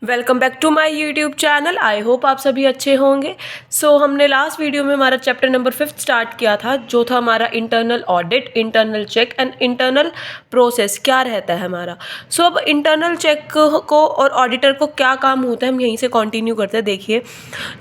Welcome back to my YouTube channel. I hope आप सभी अच्छे होंगे। हमने लास्ट वीडियो में हमारा चैप्टर नंबर 5 स्टार्ट किया था, जो था हमारा internal audit, internal check and internal process क्या रहता है हमारा। अब इंटरनल चेक को और ऑडिटर को क्या काम होता है, हम यहीं से कंटिन्यू करते हैं। देखिए,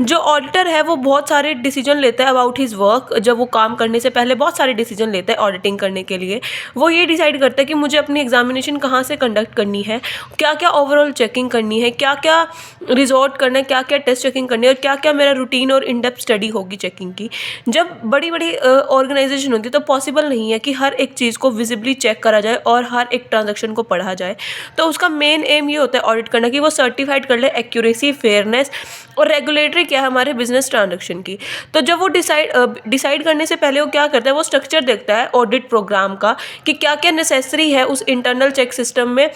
जो ऑडिटर है वो बहुत सारे डिसीजन लेता है अबाउट हिज वर्क। जब वो काम करने से पहले बहुत सारे डिसीजन लेता है ऑडिटिंग करने के लिए। वो ये डिसाइड करता है कि मुझे अपनी एग्जामिनेशन कहाँ से कंडक्ट करनी है, क्या क्या ओवरऑल चेकिंग करनी है, क्या क्या रिजॉर्ट करना है, क्या क्या टेस्ट चेकिंग करनी है और क्या क्या मेरा रूटीन और इन डेप्थ स्टडी होगी चेकिंग की। जब बड़ी बड़ी ऑर्गेनाइजेशन होती है तो पॉसिबल नहीं है कि हर एक चीज़ को विजिबली चेक करा जाए और हर एक ट्रांजैक्शन को पढ़ा जाए। तो उसका मेन एम ये होता है ऑडिट करना कि वो सर्टिफाइड कर ले एक्यूरेसी, फेयरनेस और रेगुलेटरी क्या है हमारे बिजनेस ट्रांजैक्शन की। तो जब वो डिसाइड करने से पहले वो क्या करता है, वो स्ट्रक्चर देखता है ऑडिट प्रोग्राम का कि क्या क्या नेसेसरी है उस इंटरनल चेक सिस्टम में,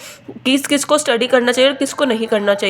किस किस को स्टडी करना चाहिए और किसको नहीं करना चाहिए।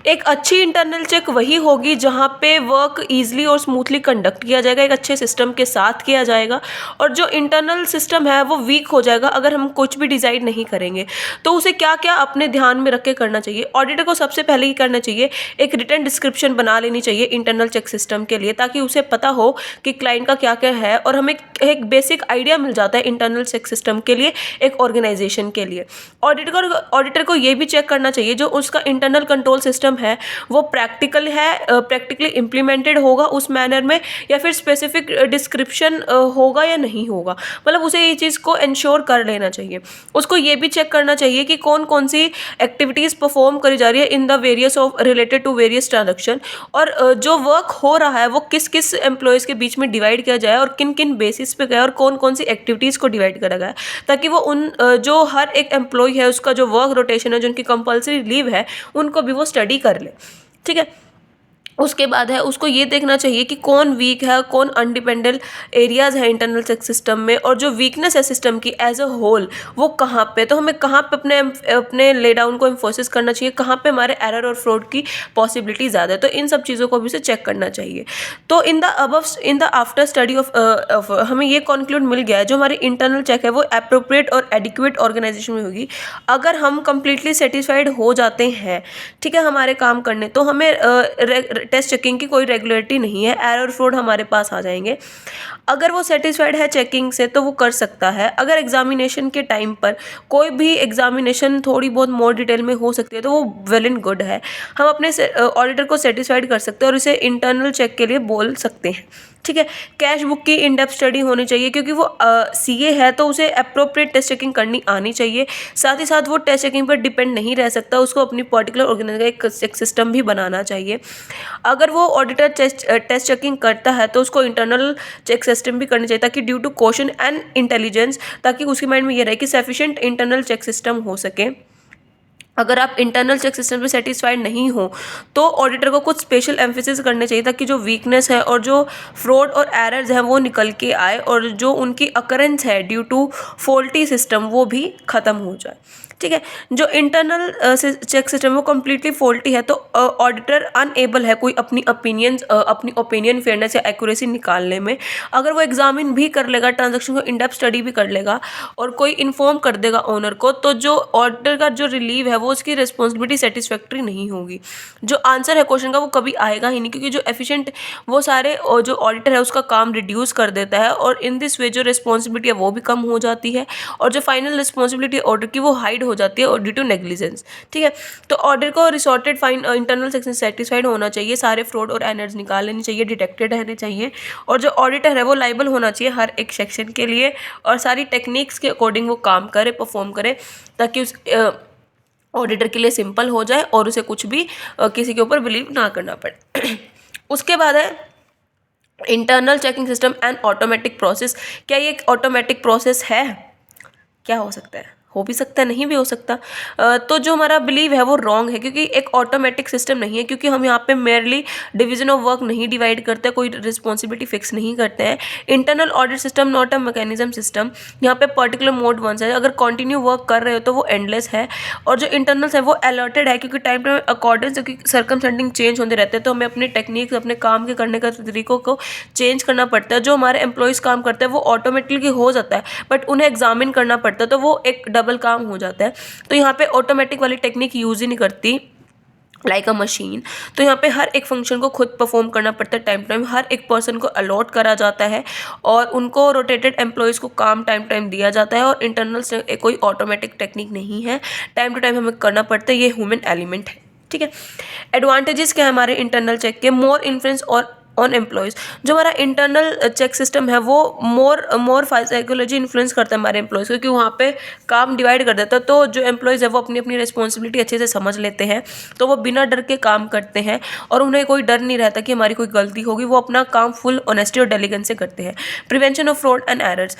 एक अच्छी इंटरनल चेक वही होगी जहाँ पे वर्क ईजिली और स्मूथली कंडक्ट किया जाएगा, एक अच्छे सिस्टम के साथ किया जाएगा। और जो इंटरनल सिस्टम है वो वीक हो जाएगा अगर हम कुछ भी डिसाइड नहीं करेंगे। तो उसे क्या क्या अपने ध्यान में रख के करना चाहिए। ऑडिटर को सबसे पहले ही करना चाहिए, एक रिटन डिस्क्रिप्शन बना लेनी चाहिए इंटरनल चेक सिस्टम के लिए, ताकि उसे पता हो कि क्लाइंट का क्या क्या है और हमें एक बेसिक आइडिया मिल जाता है इंटरनल चेक सिस्टम के लिए, एक ऑर्गेनाइजेशन के लिए। ऑडिटर को ये भी चेक करना चाहिए जो उसका इंटरनल कंट्रोल सिस्टम है वो प्रैक्टिकली इम्प्लीमेंटेड होगा उस मैनर में, या फिर स्पेसिफिक डिस्क्रिप्शन होगा या नहीं होगा। मतलब उसे ये चीज़ को इंश्योर कर लेना चाहिए। उसको ये भी चेक करना चाहिए कि कौन कौन सी एक्टिविटीज़ परफॉर्म करी जा रही है in the various of related to various transaction, और जो वर्क हो रहा है वो किस किस एम्प्लॉयज़ के बीच में डिवाइड किया जाए और किन किन बेसिस पे गया और कौन कौन सी एक्टिविटीज़ को डिवाइड करा गया, ताकि वो उन जो हर एक एम्प्लॉय है उसका जो वर्क रोटेशन है, जो उनकी कंपल्सरी लीव है, उनको भी वो स्टडी कर ले। ठीक है। उसके बाद है उसको ये देखना चाहिए कि कौन वीक है, कौन अनडिपेंडेंट एरियाज़ है इंटरनल चेक सिस्टम में, और जो वीकनेस है सिस्टम की एज अ होल वो कहाँ पे। तो हमें कहाँ पे अपने अपने ले डाउन को एम्फोसिस करना चाहिए, कहाँ पे हमारे एरर और फ्रॉड की पॉसिबिलिटी ज़्यादा है। तो इन सब चीज़ों को भी उसे चेक करना चाहिए। तो in the after study of हमें ये कंक्लूड मिल गया है, जो हमारी इंटरनल चेक है वो एप्रोप्रिएट और एडिक्वेट ऑर्गेनाइजेशन में होगी अगर हम कंप्लीटली सेटिस्फाइड हो जाते हैं। ठीक है, हमारे काम करने तो हमें टेस्ट चेकिंग की कोई रेगुलरिटी नहीं है, एरर फ्रॉड हमारे पास आ जाएंगे। अगर वो सेटिस्फाइड है चेकिंग से तो वो कर सकता है। अगर एग्जामिनेशन के टाइम पर कोई भी एग्जामिनेशन थोड़ी बहुत मोर डिटेल में हो सकती है तो वो वेल एंड गुड है, हम अपने ऑडिटर को सेटिस्फाइड कर सकते हैं और इसे इंटरनल चेक के लिए बोल सकते हैं। ठीक है। कैश बुक की इन डेप्थ स्टडी होनी चाहिए, क्योंकि वो सीए है तो उसे अप्रोप्रिएट टेस्ट चेकिंग करनी आनी चाहिए। साथ ही साथ वो टेस्ट चेकिंग पर डिपेंड नहीं रह सकता, उसको अपनी पर्टिकुलर ऑर्गेनाइजेशन एक सिस्टम भी बनाना चाहिए। अगर वो ऑडिटर टेस्ट चेकिंग करता है तो उसको इंटरनल चेक सिस्टम भी करनी चाहिए, ताकि due to question and intelligence, ताकि उसके माइंड में ये रहे कि सफिशिएंट इंटरनल चेक सिस्टम हो सके। अगर आप इंटरनल चेक सिस्टम पे सेटिस्फाइड नहीं हो तो ऑडिटर को कुछ स्पेशल एम्फेसिस करने चाहिए, ताकि जो वीकनेस है और जो फ्रॉड और एरर्स हैं वो निकल के आए, और जो उनकी अकरेंस है ड्यू टू फॉल्टी सिस्टम वो भी ख़त्म हो जाए। ठीक है। जो इंटरनल चेक सिस्टम वो कम्प्लीटली फॉल्टी है तो ऑडिटर अनएबल है कोई अपनी ओपिनियन फेयरनेस या एक्यूरेसी निकालने में। अगर वो एग्जामिन भी कर लेगा, ट्रांजैक्शन को इन डेप्थ स्टडी भी कर लेगा और कोई इन्फॉर्म कर देगा ओनर को, तो जो ऑडिटर का जो रिलीव है वो उसकी रिस्पॉन्सिबिलिटी सेटिस्फैक्ट्री नहीं होगी। जो आंसर है क्वेश्चन का वो कभी आएगा ही नहीं, क्योंकि जो एफिशिएंट वो सारे जो ऑडिटर है उसका काम रिड्यूस कर देता है, और इन दिस वे जो रिस्पॉन्सिबिलिटी है वो भी कम हो जाती है, और जो फाइनल रिस्पॉन्सिबिलिटी ऑडिटर की वो हाइड हो जाती है और ड्यू टू नेग्लिजेंस। ठीक है। तो ऑडिटर को resorted fine internal section satisfied होना चाहिए, सारे फ्रॉड और एरर्स निकाल लेनी चाहिए, डिटेक्टेड रहने चाहिए, और जो ऑडिटर है वो लाइबल होना चाहिए हर एक सेक्शन के लिए, और सारी टेक्निक्स के अकॉर्डिंग वो काम करे, परफॉर्म करे, ताकि उस ऑडिटर के लिए सिंपल हो जाए और उसे कुछ भी किसी के ऊपर बिलीव ना करना पड़े। उसके बाद है internal checking system and automatic process. क्या ये एक ऑटोमेटिक प्रोसेस है? क्या हो सकता है? हो भी सकता है, नहीं भी हो सकता। तो जो हमारा बिलीव है वो रॉन्ग है, क्योंकि एक ऑटोमेटिक सिस्टम नहीं है, क्योंकि हम यहाँ पे मेयरली डिवीजन ऑफ वर्क नहीं डिवाइड करते, कोई रिस्पॉन्सिबिलिटी फिक्स नहीं करते हैं। Internal audit system not a mechanism system, यहाँ पे पर्टिकुलर मोड वंस है, अगर कंटिन्यू वर्क कर रहे हो तो वो एंडलेस है, और जो इंटरनल्स है वो अलर्टेड है, क्योंकि टाइम टू अकॉर्डिंग क्योंकि सर्कमस्टेंसिंग चेंज होते रहते हैं, तो हमें अपने टेक्निक्स, अपने काम के करने का तरीकों को चेंज करना पड़ता है। जो हमारे एम्प्लॉयज़ काम करते हैं वो ऑटोमेटिकली हो जाता है, बट उन्हें एग्जामिन करना पड़ता है, तो वो एक डबल काम हो जाता है। तो यहाँ पे ऑटोमेटिक वाली टेक्निक यूज़ ही नहीं करती लाइक अ मशीन। तो यहाँ पे हर एक फंक्शन को खुद परफॉर्म करना पड़ता है टाइम टू टाइम, हर एक पर्सन को अलॉट करा जाता है और उनको रोटेटेड एम्प्लॉयज़ को काम टाइम टाइम दिया जाता है और इंटरनल से कोई ऑटोमेटिक टेक्निक नहीं है, टाइम टू टाइम हमें करना पड़ता है, ये ह्यूमन एलिमेंट है। ठीक है, एडवांटेजेस क्या है हमारे इंटरनल चेक के? मोर इन्फ्लुएंस और ऑन एम्प्लॉयज़। जो हमारा इंटरनल चेक सिस्टम है वो मोर साइकोलॉजी इन्फ्लुएंस करता है हमारे एम्प्लॉयज़ को, क्योंकि वहाँ पे काम डिवाइड कर देता है। तो जो एम्प्लॉयज़ है वो अपनी अपनी रिस्पॉन्सिबिलिटी अच्छे से समझ लेते हैं, तो वो बिना डर के काम करते हैं और उन्हें कोई डर नहीं रहता कि हमारी कोई गलती होगी, वो अपना काम फुल ऑनेस्टी और डेलिगेंस से करते हैं। Prevention of fraud and errors.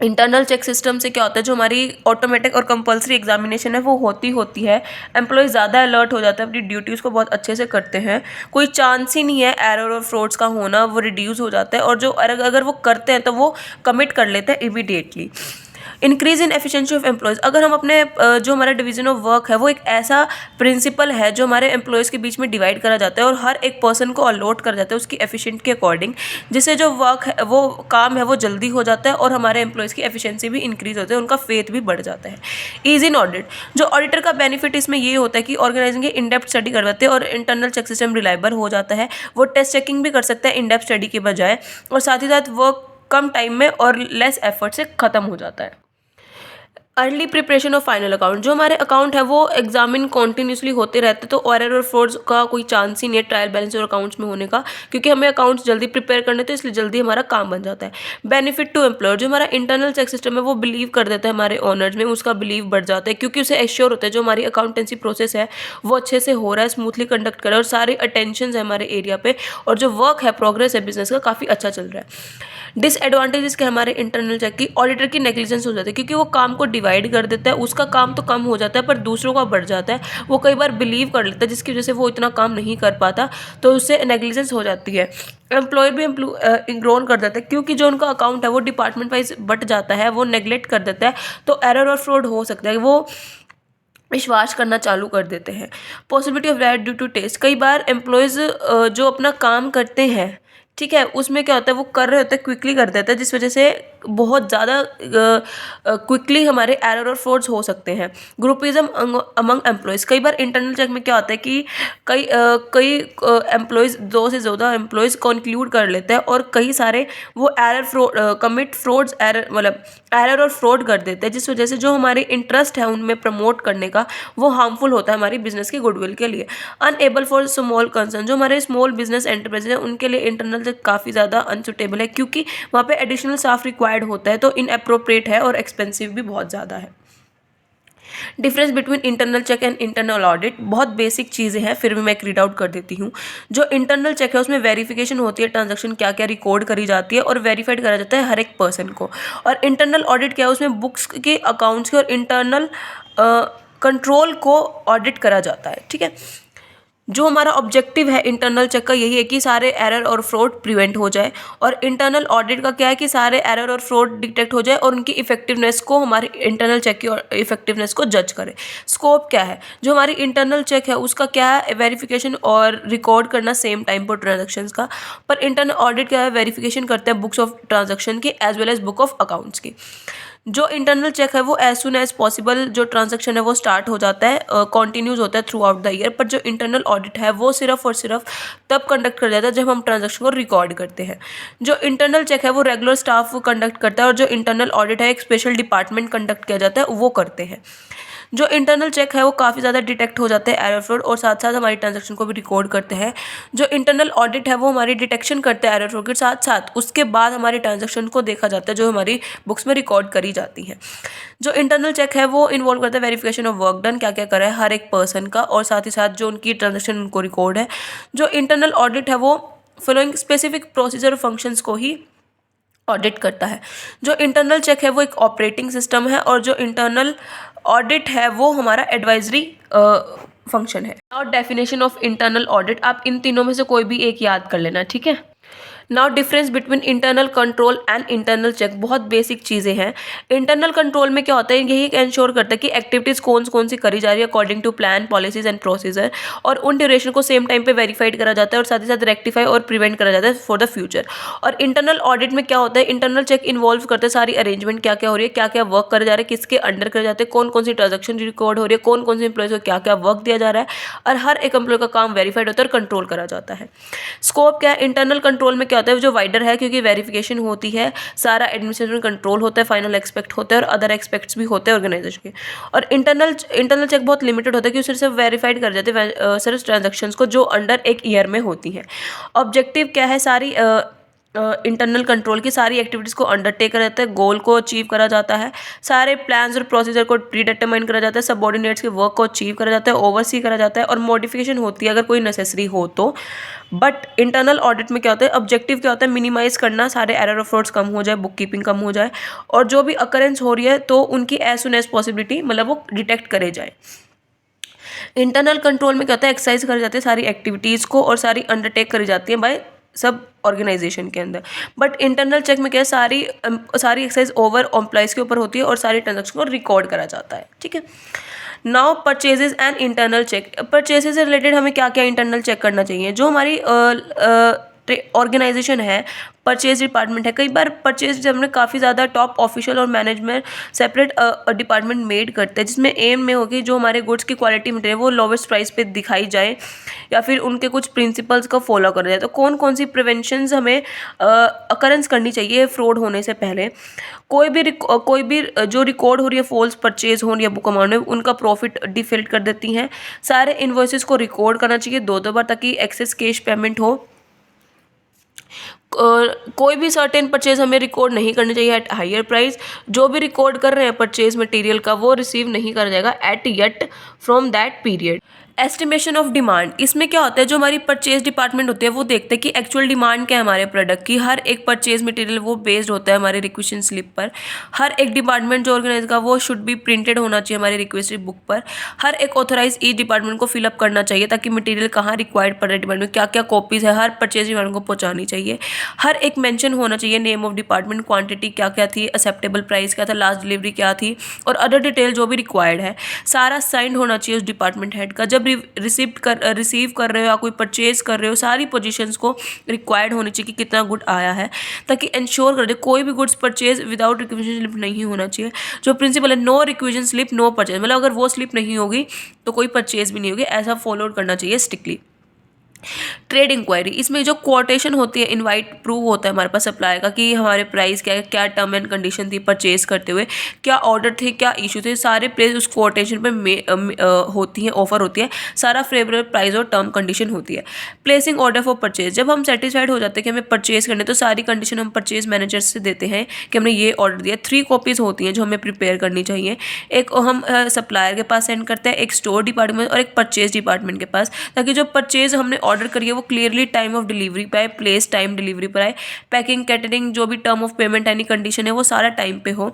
Internal check system से क्या होता है, जो हमारी ऑटोमेटिक और कंपलसरी एग्जामिनेशन है वो होती है, एम्प्लॉय ज़्यादा अलर्ट हो जाता है, अपनी ड्यूटीज़ को बहुत अच्छे से करते हैं, कोई चांस ही नहीं है एरर और फ्रॉड्स का होना, वो रिड्यूस हो जाता है और जो अगर वो करते हैं तो वो कमिट कर लेते हैं immediately. Increase in efficiency of employees. अगर हम अपने जो हमारा डिवीजन ऑफ वर्क है वो एक ऐसा प्रिंसिपल है जो हमारे एम्प्लॉयज़ के बीच में डिवाइड करा जाता है और हर एक पर्सन को अलॉट कर जाता है उसकी एफिशिएंट के अकॉर्डिंग, जिससे जो वर्क है वो काम है वो जल्दी हो जाता है और हमारे एम्प्लॉयज़ की एफिशिएंसी भी इंक्रीज होती है, उनका फेथ भी बढ़ जाता है। Ease in audit. जो ऑडिटर का बेनिफिट इसमें ये होता है कि ऑर्गेनाइजिंग इन डेप्थ स्टडी करवाते हैं और इंटरनल चेक सिस्टम रिलायबल हो जाता है, वो टेस्ट चेकिंग भी कर सकता है इन डेप्थ स्टडी के बजाय, और साथ ही साथ वर्क कम टाइम में और लेस एफर्ट से ख़त्म हो जाता है। Early preparation of final account. जो हमारे अकाउंट है वो एग्जामिन कॉन्टिन्यूसली होते रहते, तो एरर और फ्रॉड्स का कोई चांस ही नहीं है ट्रायल बैलेंस और अकाउंट्स में होने का, क्योंकि हमें अकाउंट्स जल्दी प्रिपेयर करने, तो इसलिए जल्दी हमारा काम बन जाता है। Benefit to employer. जो हमारा इंटरनल चेक सिस्टम है वो बिलीव कर देता है हमारे ऑनर्स में, उसका बिलीव बढ़ जाता है, क्योंकि उसे एश्योर होता है जो हमारी अकाउंटेंसी प्रोसेस है वो अच्छे से हो रहा है, स्मूथली कंडक्ट कर रहा है और सारे अटेंशन है हमारे एरिया पे और जो वर्क है प्रोग्रेस है बिजनेस का काफ़ी अच्छा चल रहा है। डिसएडवांटेजेस के हमारे इंटरनल चेक की, ऑडिटर की नेग्लिजेंस हो जाती है, क्योंकि वो काम को डिवाइड कर देता है, उसका काम तो कम हो जाता है पर दूसरों का बढ़ जाता है, वो कई बार बिलीव कर लेता है जिसकी वजह से वो इतना काम नहीं कर पाता, तो उससे नेग्लिजेंस हो जाती है। एम्प्लॉयर भी इग्नोर कर देता है, क्योंकि जो उनका अकाउंट है वो डिपार्टमेंट वाइज बट जाता है, वो नेग्लेक्ट कर देता है, तो एरर और फ्रॉड हो सकता है, वो विश्वास करना चालू कर देते हैं। Possibility of right due to test. कई बार एम्प्लॉयज़ जो अपना काम करते हैं, ठीक है, उसमें क्या होता है वो कर रहे होते हैं, क्विकली कर देते हैं, जिस वजह से बहुत ज़्यादा क्विकली हमारे एरर और फ्रॉड्स हो सकते हैं। Groupism among employees. कई बार इंटरनल चेक में क्या होता है कि कई एम्प्लॉयज़, दो से ज़्यादा एम्प्लॉयज़ कंक्लूड कर लेते हैं और कई सारे वो कमिट फ्रॉड्स मतलब एरर और फ्रॉड कर देते हैं, जिस वजह से जो हमारे इंटरेस्ट है उनमें प्रमोट करने का वो हार्मफुल होता है हमारी बिजनेस की गुडविल के लिए। Unable for small concern. जो हमारे स्मॉल बिजनेस एंटरप्राइज है उनके लिए इंटरनल चेक काफ़ी ज़्यादा अनसुटेबल है, क्योंकि वहाँ पे एडिशनल स्टाफ रिक्वायर्ड होता है, तो इनअप्रोप्रिएट है और एक्सपेंसिव भी बहुत ज़्यादा है। Difference between internal check and internal audit. बहुत बेसिक चीज़ें हैं, फिर भी मैं एक रीड आउट कर देती हूँ। जो इंटरनल चेक है उसमें वेरिफिकेशन होती है, ट्रांजैक्शन क्या क्या रिकॉर्ड करी जाती है और वेरीफाइड करा जाता है हर एक पर्सन को। और इंटरनल ऑडिट क्या है, उसमें बुक्स के, अकाउंट्स के और इंटरनल कंट्रोल को ऑडिट करा जाता है। ठीक है, जो हमारा ऑब्जेक्टिव है इंटरनल चेक का यही है कि सारे एरर और फ्रॉड प्रिवेंट हो जाए, और इंटरनल ऑडिट का क्या है कि सारे एरर और फ्रॉड डिटेक्ट हो जाए और उनकी इफेक्टिवनेस को, हमारे इंटरनल चेक की इफेक्टिवनेस को जज करें। स्कोप क्या है, जो हमारी इंटरनल चेक है उसका क्या है, वेरिफिकेशन और रिकॉर्ड करना सेम टाइम पर ट्रांजेक्शन्स का, पर इंटरनल ऑडिट क्या है, वेरिफिकेशन करते हैं बुक्स ऑफ ट्रांजेक्शन की as well as book of accounts की। जो इंटरनल चेक है वो एज सुन एज पॉसिबल जो ट्रांजैक्शन है वो स्टार्ट हो जाता है, कॉन्टिन्यूज होता है थ्रू आउट द ईयर, पर जो इंटरनल ऑडिट है वो सिर्फ और सिर्फ तब कंडक्ट कर जाता है जब हम ट्रांजैक्शन को रिकॉर्ड करते हैं। जो इंटरनल चेक है वो रेगुलर स्टाफ कंडक्ट करता है और जो इंटरनल ऑडिट है एक स्पेशल डिपार्टमेंट कंडक्ट किया जाता है वो करते हैं। जो इंटरनल चेक है वो काफ़ी ज़्यादा डिटेक्ट हो जाते हैं एरर फ्रॉड और साथ साथ हमारी ट्रांजैक्शन को भी रिकॉर्ड करते हैं। जो इंटरनल ऑडिट है वो हमारी डिटेक्शन करते हैं एरर फ्रॉड के साथ साथ उसके बाद हमारी ट्रांजैक्शन को देखा जाता है जो हमारी बुक्स में रिकॉर्ड करी जाती हैं। जो इंटरनल चेक है वो इन्वॉल्व करता है वेरिफिकेशन ऑफ वर्क डन, क्या क्या करा है हर एक पर्सन का, और साथ ही साथ जो उनकी ट्रांजैक्शन उनको रिकॉर्ड है। जो इंटरनल ऑडिट है वो फॉलोइंग स्पेसिफिक प्रोसीजर और फंक्शंस को ही ऑडिट करता है। जो इंटरनल चेक है वो एक ऑपरेटिंग सिस्टम है और जो इंटरनल ऑडिट है वो हमारा एडवाइजरी फंक्शन है। और डेफिनेशन ऑफ इंटरनल ऑडिट, आप इन तीनों में से कोई भी एक याद कर लेना, ठीक है। Now difference between internal control and internal check, बहुत बेसिक चीज़ें हैं। इंटरनल कंट्रोल में क्या होता है, यही इंश्योर करता है कि एक्टिविटीज़ कौन सी करी जा रही है according to plan, policies and procedure, और उन ड्यूरेशन को सेम टाइम पे वेरीफाइड करा जाता है और साथ ही साथ रेक्टिफाई और प्रिवेंट करा जाता है फॉर द फ्यूचर। और इंटरनल ऑडिट में क्या होता है, इंटरनल चेक इन्वॉल्व करते हैं सारी अरेंजमेंट क्या क्या हो रही है, क्या क्या वर्क करे जा रहे हैं, किसके अंडर करे जाते हैं, कौन सी ट्रांजेक्शन रिकॉर्ड हो रही है, कौन से एम्प्लॉयज़ को क्या क्या वर्क दिया जा रहा है, और हर एक एम्प्लॉय का काम वेरीफाइड होता है और कंट्रोल करा जाता है। स्कोप क्या है, इंटरनल कंट्रोल में क्या होता है, जो वाइडर है क्योंकि वेरिफिकेशन होती है, सारा एडमिनिस्ट्रेशन कंट्रोल होता है, फाइनल एक्सपेक्ट होता है और अदर एक्सपेक्ट्स भी होते हैं ऑर्गेनाइजेशन के। और इंटरनल चेक बहुत लिमिटेड होता है क्योंकि सिर्फ वेरीफाइड कर जाते हैं सिर्फ ट्रांजेक्शन्स को जो अंडर एक ईयर में होती हैं। ऑब्जेक्टिव क्या है, सारी इंटरनल कंट्रोल की सारी एक्टिविटीज़ को अंडरटेक करा जाता है, गोल को अचीव करा जाता है, सारे प्लान्स और प्रोसीजर को प्री डिटरमाइन करा जाता है, सबऑर्डिनेट्स के वर्क को अचीव करा जाता है, ओवरसी करा जाता है और मॉडिफिकेशन होती है अगर कोई नेसेसरी हो तो। बट इंटरनल ऑडिट में क्या होता है, ऑब्जेक्टिव क्या होता है, मिनिमाइज करना, सारे एरर ऑफ फ्रॉड्स कम हो जाए, बुक कीपिंग कम हो जाए, और जो भी अकरेंस हो रही है तो उनकी एज सुन एज पॉसिबिलिटी मतलब वो डिटेक्ट करे जाए। इंटरनल कंट्रोल में क्या होता है, एक्सरसाइज करी जाती है सारी एक्टिविटीज़ को और सारी अंडरटेक करी जाती है बाय सब ऑर्गेनाइजेशन के अंदर। बट इंटरनल चेक में क्या है, सारी एक्सरसाइज ओवर एम्प्लॉयज़ के ऊपर होती है और सारी ट्रांजेक्शन को रिकॉर्ड करा जाता है। ठीक है, now purchases and internal check. Purchases से रिलेटेड हमें क्या क्या इंटरनल चेक करना चाहिए, जो हमारी ऑर्गेनाइजेशन है, परचेज डिपार्टमेंट है, कई बार परचेज हमने काफ़ी ज़्यादा टॉप ऑफिशियल और मैनेजमेंट सेपरेट डिपार्टमेंट मेड करते हैं, जिसमें एम में होगी जो हमारे गुड्स की क्वालिटी मटेरियल वो लोवेस्ट प्राइस पे दिखाई जाए या फिर उनके कुछ प्रिंसिपल्स को फॉलो करा जाए। तो कौन सी प्रिवेंशंस हमें अकरेंस करनी चाहिए फ्रॉड होने से पहले। कोई भी जो रिकॉर्ड हो रही है फॉल्स परचेज हो रही है बुक अमाउंट में, उनका प्रॉफिट डिफल्ट कर देती हैं। सारे इन्वॉइसेस को रिकॉर्ड करना चाहिए दो बार ताकि एक्सेस कैश पेमेंट हो। कोई भी सर्टेन परचेज हमें रिकॉर्ड नहीं करनी चाहिए एट हायर प्राइस। जो भी रिकॉर्ड कर रहे हैं परचेज मटेरियल का वो रिसीव नहीं करा जाएगा at yet from that period. Estimation of demand, इसमें क्या होता है, जो हमारी परचेज डिपार्टमेंट होती है वो देखते हैं कि एक्चुअल डिमांड क्या है हमारे प्रोडक्ट की। हर एक परचेज मटेरियल वो बेस्ड होता है हमारे रिक्वेशन स्लिप पर। हर एक डिपार्टमेंट जो ऑर्गेनाइज का वो शुड बी प्रिंटेड होना चाहिए हमारे रिक्वेस्ट बुक पर। हर एक ऑथराइज ई डिपार्टमेंट को फिलअप करना चाहिए ताकि मटेरियल कहाँ रिक्वायर्ड पड़ रहा है, डिपार्टमेंट क्या क्या कॉपीज़ है, हर परचेज डिपार्टमेंट को पहुँचानी चाहिए। हर एक मेंशन होना चाहिए नेम ऑफ डिपार्टमेंट, क्वांटिटी क्या क्या थी, एक्सेप्टेबल प्राइस क्या था, लास्ट डिलीवरी क्या थी और अदर डिटेल जो भी रिक्वायर्ड है। सारा साइंड होना चाहिए उस डिपार्टमेंट हेड का। जब रिसीव कर रहे हो या कोई परचेज कर रहे हो, सारी पोजीशंस को रिक्वायर्ड होनी चाहिए कि कितना गुड आया है, ताकि इंश्योर कर दे कोई भी goods purchase without requisition slip नहीं होना चाहिए। जो प्रिंसिपल है no requisition slip no purchase, मतलब अगर वो स्लिप नहीं होगी तो कोई परचेज भी नहीं होगी, ऐसा फॉलो करना चाहिए स्ट्रिक्टली। ट्रेड इंक्वायरी, इसमें जो कोटेशन होती है, इनवाइट प्रूव होता है हमारे पास सप्लाई का कि हमारे प्राइस क्या है, क्या टर्म एंड कंडीशन थी परचेज करते हुए, क्या ऑर्डर थे, क्या इशू थे, सारे प्राइस उस कोटेशन पे होती है, ऑफर होती है, सारा फेवरेबल प्राइस और टर्म कंडीशन होती है। प्लेसिंग ऑर्डर फॉर परचेज, जब हम सेटिस्फाइड हो जाते हैं कि हमें परचेज करने तो सारी कंडीशन हम परचेज मैनेजर से देते हैं कि हमने ये ऑर्डर दिया। 3 कॉपीज़ होती हैं जो हमें प्रिपेयर करनी चाहिए, एक हम सप्लायर के पास सेंड करते हैं, एक स्टोर डिपार्टमेंट और एक परचेज डिपार्टमेंट के पास, ताकि जो परचेज हमने ऑर्डर करिए वो क्लियरली टाइम ऑफ डिलीवरी पे आए, प्लेस टाइम डिलीवरी पर आए, पैकिंग कैटरिंग जो भी term of payment any condition है वो सारा टाइम पे हो।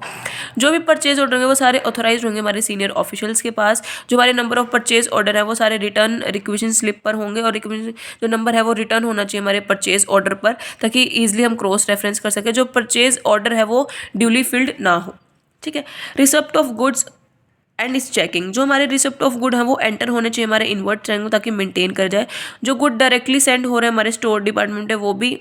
जो भी परचेज ऑर्डर होंगे वो सारे ऑथोराइज होंगे हमारे सीनियर ऑफिशियल्स के पास। जो हमारे नंबर ऑफ परचेज ऑर्डर है वो सारे रिटर्न रिक्वेशन स्लिप पर होंगे और जो नंबर है वो रिटर्न होना चाहिए हमारे परचेज ऑर्डर पर, ताकि ईजिली हम क्रॉस रेफरेंस कर सके जो परचेज ऑर्डर है वो ड्यूली फिल्ड ना हो। ठीक है, रिसिप्ट ऑफ गुड्स एंड इस चेकिंग, जो हमारे रिसिप्ट ऑफ गुड है वो एंटर होने चाहिए हमारे इन्वर्ट ट्रैंगल ताकि मेंटेन कर जाए। जो गुड डायरेक्टली सेंड हो रहे हैं हमारे स्टोर डिपार्टमेंट है वो भी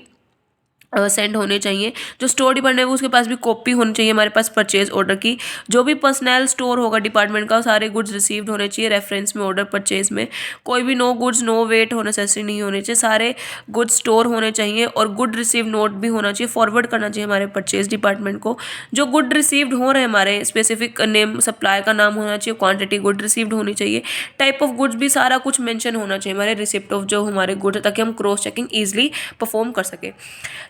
सेंड होने चाहिए। जो स्टोर डिपार्टमेंट है उसके पास भी कॉपी होनी चाहिए हमारे पास परचेज ऑर्डर की। जो भी पर्सनल स्टोर होगा डिपार्टमेंट का सारे गुड्स रिसीव्ड होने चाहिए रेफरेंस में ऑर्डर परचेज में। कोई भी नो गुड्स नो वेट हो नेसेसरी नहीं होने चाहिए, सारे गुड्स स्टोर होने चाहिए और गुड रिसीव नोट भी होना चाहिए, फॉरवर्ड करना चाहिए हमारे परचेज डिपार्टमेंट को। जो गुड रिसीव्ड हो रहे हैं हमारे स्पेसिफिक नेम सप्लाई का नाम होना चाहिए, क्वान्टिटी गुड रिसीव्ड होनी चाहिए, टाइप ऑफ गुड्स भी सारा कुछ मेंशन होना चाहिए हमारे रिसिप्ट ऑफ जो हमारे गुड्स, ताकि हम क्रॉस चेकिंग ईजिली परफॉर्म कर सके।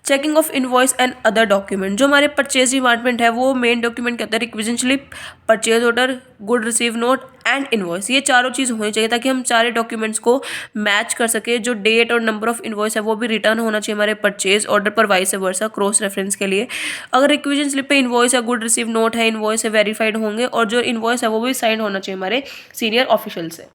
Checking of invoice and other document, जो हमारे परचेज डिपार्टमेंट है वो मेन डॉक्यूमेंट क्या होता है, requisition slip, purchase order, good receive note and invoice, ये चारों चीज़ होनी चाहिए ताकि हम सारे डॉक्यूमेंट्स को मैच कर सके। जो डेट और नंबर ऑफ इनवॉइस है वो भी रिटर्न होना चाहिए हमारे परचेज ऑर्डर पर, वाइस वर्सा क्रॉस रेफरेंस के लिए। अगर रिक्वेशन स्लिप पे इनवॉइस है, गुड रिसीव नोट है, इनवॉइस है, वेरीफाइड होंगे और जो इनवॉइस है वो भी साइन होना चाहिए हमारे सीनियर ऑफिशियल से।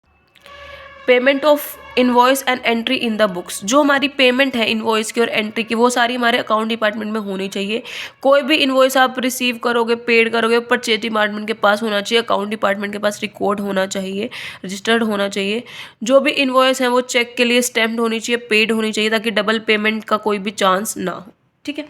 Payment of invoice and entry in the books, जो हमारी पेमेंट है इनवॉइस की और एंट्री की वो सारी हमारे अकाउंट डिपार्टमेंट में होनी चाहिए। कोई भी इनवॉइस आप रिसीव करोगे, पेड करोगे, परचेज डिपार्टमेंट के पास होना चाहिए, अकाउंट डिपार्टमेंट के पास रिकॉर्ड होना चाहिए, रजिस्टर्ड होना चाहिए। जो भी इनवॉइस है वो चेक के लिए स्टैम्प्ड होनी चाहिए, पेड होनी चाहिए, ताकि डबल पेमेंट का कोई भी चांस ना हो। ठीक है।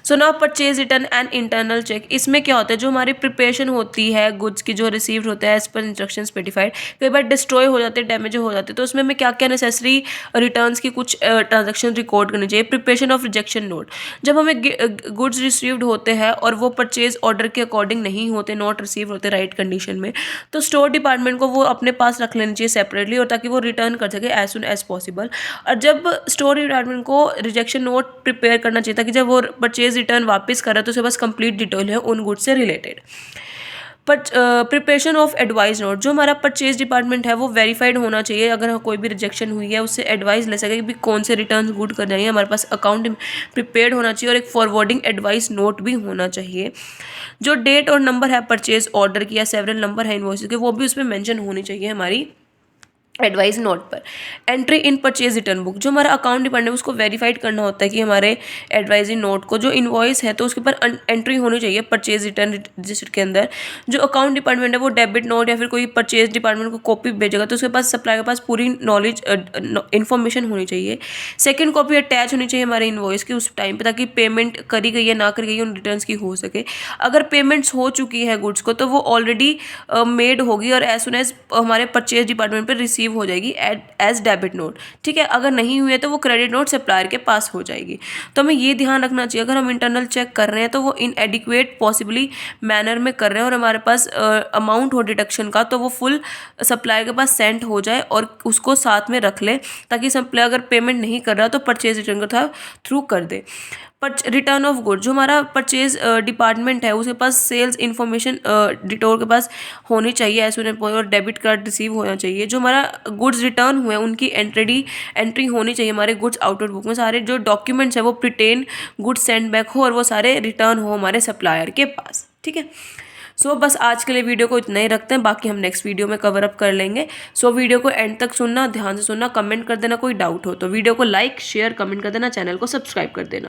So now purchase return and internal check. इसमें क्या होता है, जो हमारी प्रिपरेशन होती है गुड्स की, जो रिसीव्ड होता है एज पर इंस्ट्रक्शन स्पेसिफाइड, कई बार डिस्ट्रॉय हो जाते हैं, डैमेज हो जाते हैं, तो उसमें हमें क्या क्या नेसेसरी रिटर्न्स की कुछ ट्रांजेक्शन रिकॉर्ड करनी चाहिए। प्रिपरेशन ऑफ रिजेक्शन नोट, जब हमें गुड्स रिसीव्ड होते हैं और वो परचेज ऑर्डर के अकॉर्डिंग नहीं होते, नॉट रिसीव होते राइट कंडीशन में, तो स्टोर डिपार्टमेंट को वो अपने पास रख लेनी चाहिए सेपरेटली, और ताकि वो रिटर्न कर सके एज सुन एज पॉसिबल। और जब स्टोर डिपार्टमेंट को रिजेक्शन नोट प्रिपेयर करना चाहिए, ताकि जब वो परचेज रिटर्न वापस कर रहा है तो उसके पास कंप्लीट डिटेल है उन गुड्स से related. Preparation of advice note, जो हमारा परचेज डिपार्टमेंट है वो वेरीफाइड होना चाहिए, अगर कोई भी रिजेक्शन हुई है उससे एडवाइस ले सके कि कौन से रिटर्न गुड कर जाएंगे, हमारे पास अकाउंट प्रिपेयर्ड होना चाहिए, और एक फॉरवर्डिंग एडवाइस नोट भी होना चाहिए। जो डेट और नंबर है परचेज ऑर्डर की या सेवरल नंबर है इनवॉइसेस के, वो भी उसमें मेंशन होनी चाहिए हमारी एडवाइस नोट पर। Entry in purchase return book, जो हमारा अकाउंट डिपार्टमेंट है उसको वेरीफाइड करना होता है कि हमारे एडवाइजरी नोट को जो इनवॉइस है तो उसके ऊपर एंट्री होनी चाहिए परचेज रिटर्न रजिस्टर के अंदर। जो अकाउंट डिपार्टमेंट है वो डेबिट नोट या फिर कोई परचेज डिपार्टमेंट को कॉपी भेजेगा तो उसके पास सप्लाई के पास पूरी नॉलेज इन्फॉर्मेशन होनी चाहिए। सेकेंड कॉपी अटैच होनी चाहिए हमारे इनवॉइस की उस टाइम पर, ताकि पेमेंट करी गई है ना करी गई है उन रिटर्न की हो सके। अगर पेमेंट्स हो चुकी है गुड्स को तो वो ऑलरेडी मेड होगी और एज सुन एज हमारे परचेज डिपार्टमेंट पर रिसीव हो जाएगी एज डेबिट नोट। ठीक है। अगर नहीं हुई है तो वो क्रेडिट नोट सप्लायर के पास हो जाएगी। तो हमें ये ध्यान रखना चाहिए, अगर हम इंटरनल चेक कर रहे हैं तो वो इनएडिक्वेट पॉसिबली मैनर में कर रहे हैं और हमारे पास अमाउंट हो डिडक्शन का, तो वो फुल सप्लायर के पास सेंड हो जाए और उसको साथ में रख ले, ताकि सप्लायर अगर पेमेंट नहीं कर रहा तो परचेज रिटर्न का थ्रू कर दे। रिटर्न ऑफ गुड, जो हमारा परचेज डिपार्टमेंट है उसके पास सेल्स इन्फॉर्मेशन डिटोर के पास होनी चाहिए एज सुन और डेबिट कार्ड रिसीव होना चाहिए। जो हमारा गुड्स रिटर्न हुए उनकी एंट्री होनी चाहिए हमारे गुड्स आउटवर्ड बुक में। सारे जो डॉक्यूमेंट्स है वो प्रिटेन गुड्स सेंड बैक हो और वो सारे रिटर्न हो हमारे सप्लायर के पास। ठीक है। सो बस आज के लिए वीडियो को इतना ही रखते हैं, बाकी हम नेक्स्ट वीडियो में कवर अप कर लेंगे। सो वीडियो को एंड तक सुनना, ध्यान से सुनना, कमेंट कर देना कोई डाउट हो तो, वीडियो को लाइक शेयर कमेंट कर देना, चैनल को सब्सक्राइब कर देना।